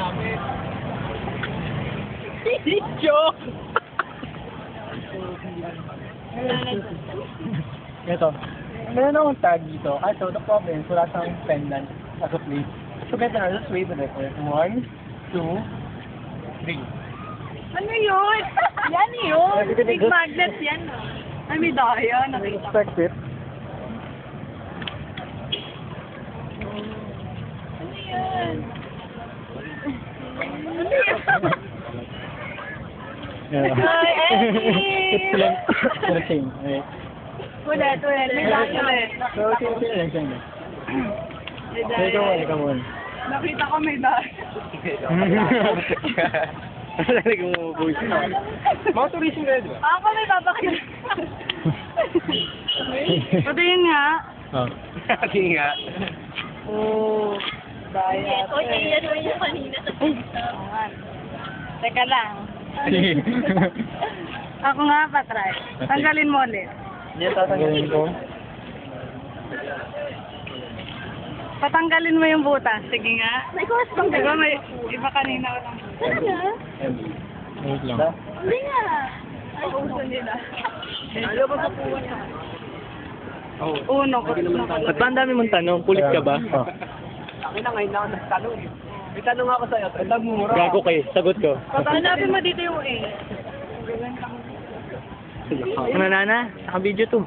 gamit. Joke! Ito. Meron akong tag dito. So the problem is, wala siyang pendant as of late. So, better na. Just wait a bit. 1, 2, 3. Ano yun? Yan yun. Big magnet yan. Ay, may daya. Nakita. Expect it. Ano yan? Ano yan? Ay, Eddie! It's lang. It's same. Okay. Ulit. May daya ulit. So, same. May Hey, daya. come on. Nakita ko may daya. Talaga mo buwis na. Mga tourism na di ba? Ako may babakit. Pati yun nga. Oh. Sige nga. Oo. Daya. Ito, yan yung kanina sa Teka lang. Sige. Ako nga, patry. Tanggalin mo ulit. Hindi, tatanggalin ko. Patanggalin mo yung butas. Sige nga. May course bang Diba may iba kanina ko lang. Talaga? Wait lang. Hindi nga. Ay, uso nila. Ano ba sa puwan na? Uno. Ba't ba ang dami mong tanong? Kulit ka ba? Oh. Akin na ngayon na ako nagtanong. May tanong ako sa'yo. Tandang mo mura. Gago kayo. Sagot ko. Hanapin mo dito yung A. Ano na? Naka-video to.